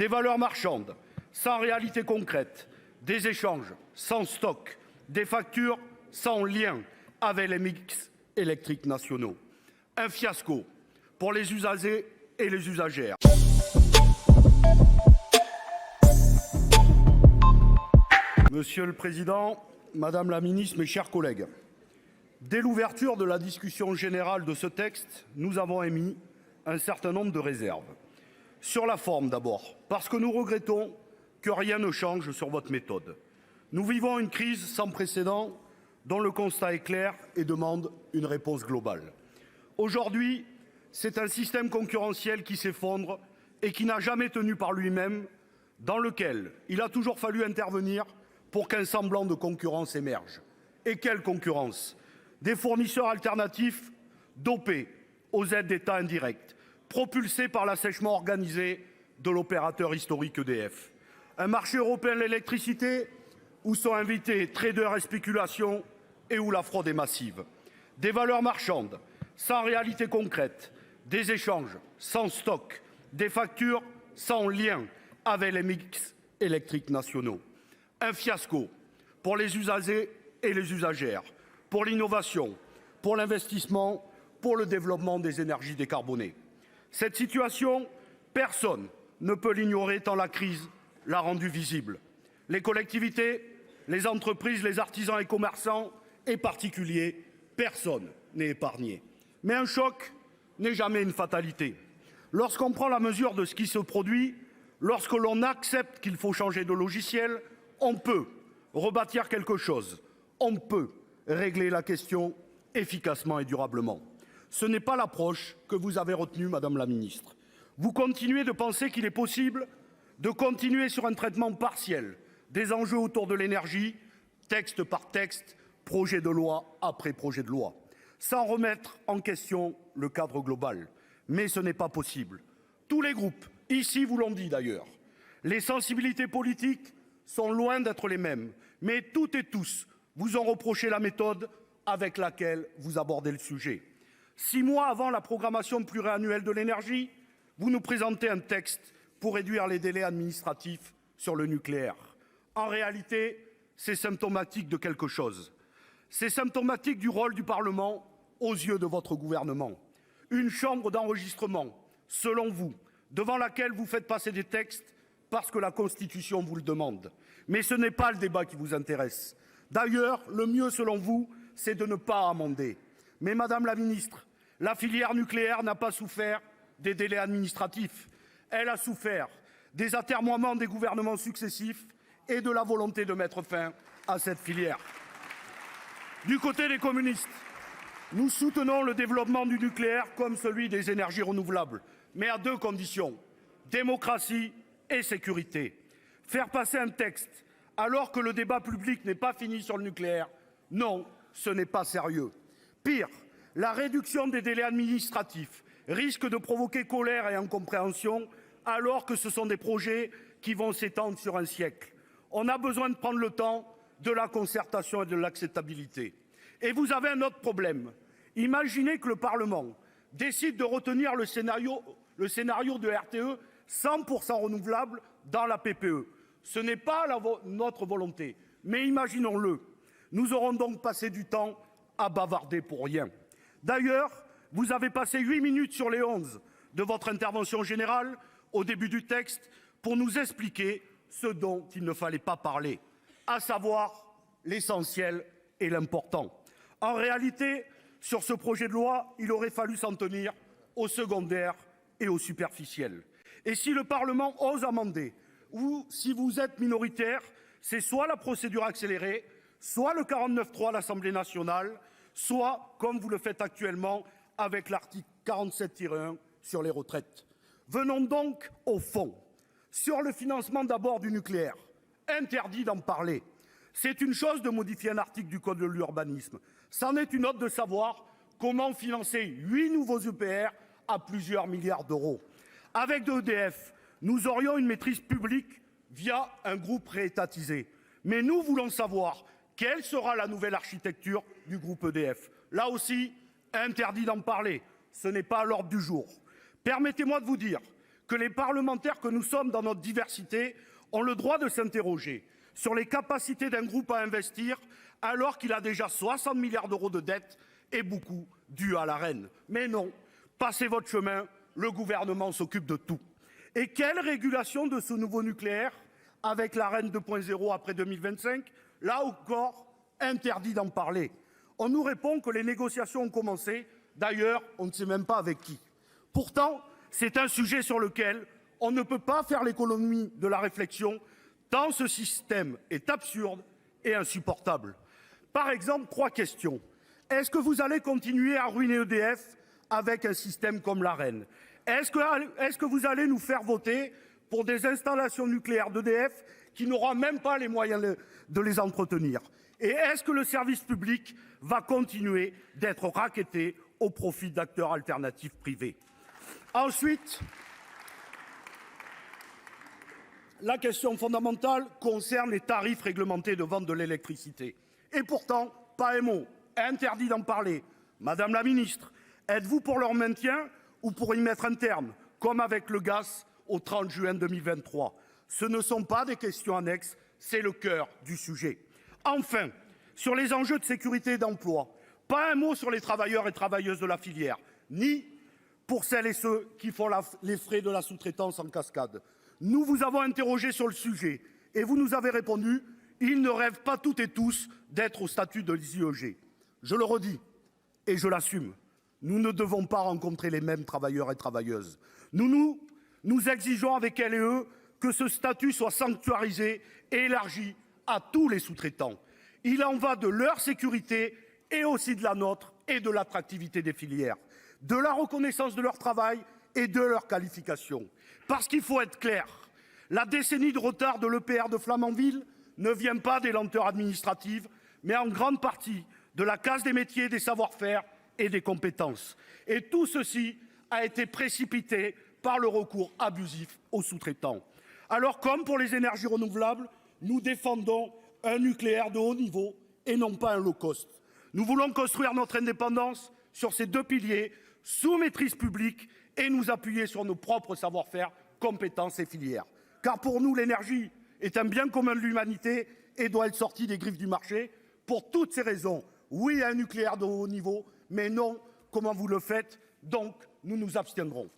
des valeurs marchandes sans réalité concrète, des échanges sans stock, des factures sans lien avec les mix électriques nationaux. Un fiasco pour les usagers et les usagères. Monsieur le Président, Madame la Ministre, mes chers collègues, dès l'ouverture de la discussion générale de ce texte, nous avons émis un certain nombre de réserves. Sur la forme d'abord, parce que nous regrettons que rien ne change sur votre méthode. Nous vivons une crise sans précédent dont le constat est clair et demande une réponse globale. Aujourd'hui, c'est un système concurrentiel qui s'effondre et qui n'a jamais tenu par lui-même, dans lequel il a toujours fallu intervenir pour qu'un semblant de concurrence émerge. Et quelle concurrence? Des fournisseurs alternatifs dopés aux aides d'État indirectes, propulsés par l'assèchement organisé de l'opérateur historique EDF. Un marché européen de l'électricité où sont invités traders et spéculation et où la fraude est massive. Des valeurs marchandes sans réalité concrète, des échanges sans stock, des factures sans lien avec les mix électriques nationaux. Un fiasco pour les usagers et les usagères, pour l'innovation, pour l'investissement, pour le développement des énergies décarbonées. Cette situation, personne ne peut l'ignorer tant la crise l'a rendue visible. Les collectivités, les entreprises, les artisans et commerçants et particuliers, personne n'est épargné. Mais un choc n'est jamais une fatalité. Lorsqu'on prend la mesure de ce qui se produit, lorsque l'on accepte qu'il faut changer de logiciel, on peut rebâtir quelque chose. On peut régler la question efficacement et durablement. Ce n'est pas l'approche que vous avez retenue, Madame la Ministre. Vous continuez de penser qu'il est possible de continuer sur un traitement partiel des enjeux autour de l'énergie, texte par texte, projet de loi après projet de loi, sans remettre en question le cadre global. Mais ce n'est pas possible. Tous les groupes, ici vous l'ont dit d'ailleurs, les sensibilités politiques sont loin d'être les mêmes, mais toutes et tous vous ont reproché la méthode avec laquelle vous abordez le sujet. 6 mois avant la programmation pluriannuelle de l'énergie, vous nous présentez un texte pour réduire les délais administratifs sur le nucléaire. En réalité, c'est symptomatique de quelque chose. C'est symptomatique du rôle du Parlement aux yeux de votre gouvernement. Une chambre d'enregistrement, selon vous, devant laquelle vous faites passer des textes parce que la Constitution vous le demande. Mais ce n'est pas le débat qui vous intéresse. D'ailleurs, le mieux selon vous, c'est de ne pas amender. Mais Madame la Ministre, la filière nucléaire n'a pas souffert des délais administratifs. Elle a souffert des atermoiements des gouvernements successifs et de la volonté de mettre fin à cette filière. Du côté des communistes, nous soutenons le développement du nucléaire comme celui des énergies renouvelables, mais à 2 conditions, démocratie et sécurité. Faire passer un texte alors que le débat public n'est pas fini sur le nucléaire, non, ce n'est pas sérieux. Pire, la réduction des délais administratifs risque de provoquer colère et incompréhension alors que ce sont des projets qui vont s'étendre sur un siècle. On a besoin de prendre le temps de la concertation et de l'acceptabilité. Et vous avez un autre problème. Imaginez que le Parlement décide de retenir le scénario de RTE 100% renouvelable dans la PPE. Ce n'est pas notre volonté, mais imaginons-le. Nous aurons donc passé du temps à bavarder pour rien. D'ailleurs, vous avez passé 8 minutes sur les 11 de votre intervention générale au début du texte pour nous expliquer ce dont il ne fallait pas parler, à savoir l'essentiel et l'important. En réalité, sur ce projet de loi, il aurait fallu s'en tenir au secondaire et au superficiel. Et si le Parlement ose amender, ou si vous êtes minoritaire, c'est soit la procédure accélérée, soit le 49.3 à l'Assemblée nationale, soit, comme vous le faites actuellement, avec l'article 47-1 sur les retraites. Venons donc au fond. Sur le financement d'abord du nucléaire, interdit d'en parler. C'est une chose de modifier un article du Code de l'urbanisme. C'en est une autre de savoir comment financer 8 nouveaux EPR à plusieurs milliards d'euros. Avec EDF, nous aurions une maîtrise publique via un groupe réétatisé. Mais nous voulons savoir quelle sera la nouvelle architecture du groupe EDF. Là aussi, interdit d'en parler. Ce n'est pas à l'ordre du jour. Permettez-moi de vous dire que les parlementaires que nous sommes dans notre diversité ont le droit de s'interroger sur les capacités d'un groupe à investir alors qu'il a déjà 60 milliards d'euros de dettes et beaucoup dû à la reine. Mais non, passez votre chemin, le gouvernement s'occupe de tout. Et quelle régulation de ce nouveau nucléaire avec la reine 2.0 après 2025? Là encore, interdit d'en parler. On nous répond que les négociations ont commencé. D'ailleurs, on ne sait même pas avec qui. Pourtant, c'est un sujet sur lequel on ne peut pas faire l'économie de la réflexion, tant ce système est absurde et insupportable. Par exemple, 3 questions. Est-ce que vous allez continuer à ruiner EDF avec un système comme l'Arenh? Est-ce que vous allez nous faire voter pour des installations nucléaires d'EDF qui n'aura même pas les moyens de les entretenir? Et est-ce que le service public va continuer d'être racketé au profit d'acteurs alternatifs privés? Ensuite, la question fondamentale concerne les tarifs réglementés de vente de l'électricité. Et pourtant, pas un mot, interdit d'en parler. Madame la ministre, êtes-vous pour leur maintien ou pour y mettre un terme, comme avec le gaz au 30 juin 2023? Ce ne sont pas des questions annexes, c'est le cœur du sujet. Enfin, sur les enjeux de sécurité et d'emploi, pas un mot sur les travailleurs et travailleuses de la filière, ni pour celles et ceux qui font les frais de la sous-traitance en cascade. Nous vous avons interrogé sur le sujet et vous nous avez répondu « Ils ne rêvent pas toutes et tous d'être au statut de l'IEG ». Je le redis et je l'assume, nous ne devons pas rencontrer les mêmes travailleurs et travailleuses. Nous exigeons avec elles et eux que ce statut soit sanctuarisé et élargi à tous les sous-traitants. Il en va de leur sécurité et aussi de la nôtre et de l'attractivité des filières, de la reconnaissance de leur travail et de leur qualification. Parce qu'il faut être clair, la décennie de retard de l'EPR de Flamanville ne vient pas des lenteurs administratives, mais en grande partie de la casse des métiers, des savoir-faire et des compétences. Et tout ceci a été précipité par le recours abusif aux sous-traitants. Alors, comme pour les énergies renouvelables, nous défendons un nucléaire de haut niveau et non pas un low cost. Nous voulons construire notre indépendance sur ces 2 piliers, sous maîtrise publique, et nous appuyer sur nos propres savoir-faire, compétences et filières. Car pour nous, l'énergie est un bien commun de l'humanité et doit être sortie des griffes du marché. Pour toutes ces raisons, oui à un nucléaire de haut niveau, mais non comment vous le faites, donc nous nous abstiendrons.